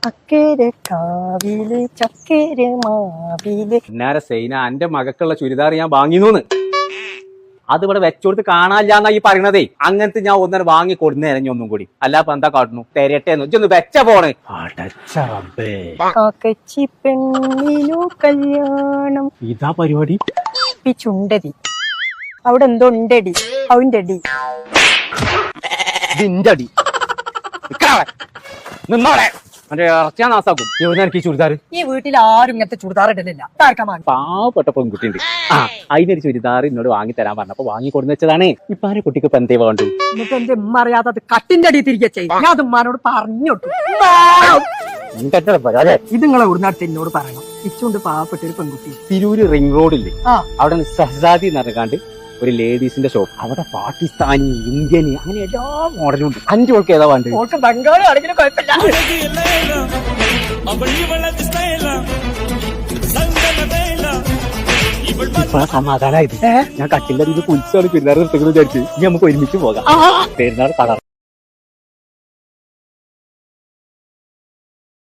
അക്കരെ കാവില് ചക്കര മാവില്. പിന്നാരെ സൈന എന്റെ മകക്കുള്ള ചുരിദാർ ഞാൻ വാങ്ങിന്നൂന്ന് അത് ഇവിടെ വെച്ചോടുത്ത് കാണാനില്ലാന്നാ ഈ പറയണതേ. അങ്ങനത്തെ ഞാൻ ഒന്നര വാങ്ങി കൊടുന്നേരം ഒന്നും കൂടി അല്ലാപ്പ എന്താ കാട്ടുന്നു തെരട്ടേന്ന് ഇജ്ജൊന്ന് വെച്ച പോണ്. കാക്കച്ചി പെണ്ണിനു കല്യാണം. ഇതാ പരിപാടി. ചുണ്ടതി അവിടെ എന്തോ ഉണ്ടടി. അവന്റെ അടി ഇതിന്റെ അടി നിന്നോടെ എന്റെ ഇറച്ചാ നാസാക്കും. എവിടെ എനിക്ക് ഈ ചുരിദാർ? ഈ വീട്ടിൽ ആരും ഇങ്ങനത്തെ ചുരിദാർ ഇടലില്ല. പാവപ്പെട്ട പെൺകുട്ടിയുണ്ട്. ആ അതിനൊരു ചുരിദാർ എന്നോട് വാങ്ങി തരാൻ പറഞ്ഞപ്പോ വാങ്ങി കൊടുന്ന് വെച്ചതാണ്. ഇപ്പൊ ആരെ കുട്ടിക്ക് ഇപ്പൊ എന്തേ വേണ്ടു? എന്നിട്ട് എന്റെ ഉമ്മ അറിയാതെ അത് കട്ടിന്റെ അടി തിരികെ ചെയ്യും. ഞാൻ അത് ഉമ്മാനോട് പറഞ്ഞോട്ടു. ഇത് നിങ്ങളെ ഉടനാട്ട് എന്നോട് പറയണം. ഇച്ചുകൊണ്ട് പാവപ്പെട്ട ഒരു പെൺകുട്ടി തിരൂര് റിംഗ് റോഡില്ലേ, ആ അവിടെ സഹസാദി എന്ന് പറഞ്ഞാണ്ട് ഒരു ലേഡീസിന്റെ ഷോപ്പ്. അവിടെ പാകിസ്ഥാനി, ഇന്ത്യന് അങ്ങനെ എല്ലാ മോഡലും ഉണ്ട്. അഞ്ചു ഓൾക്ക് ഏതാ വേണ്ടത്? ഓൾക്ക് ബംഗാളി ആണെങ്കിലും കുഴപ്പമില്ല. ഇപ്പൊ സമാധാനായത്. ഞാൻ കട്ടിന്റെ അടിയിൽ കുളിച്ചാണ് പെരുന്നാൾ നിർത്തുന്നത് വിചാരിച്ചു. ഇനി നമുക്ക് ഒരുമിച്ച് പോകാം. പെരുന്നാൾ കളർ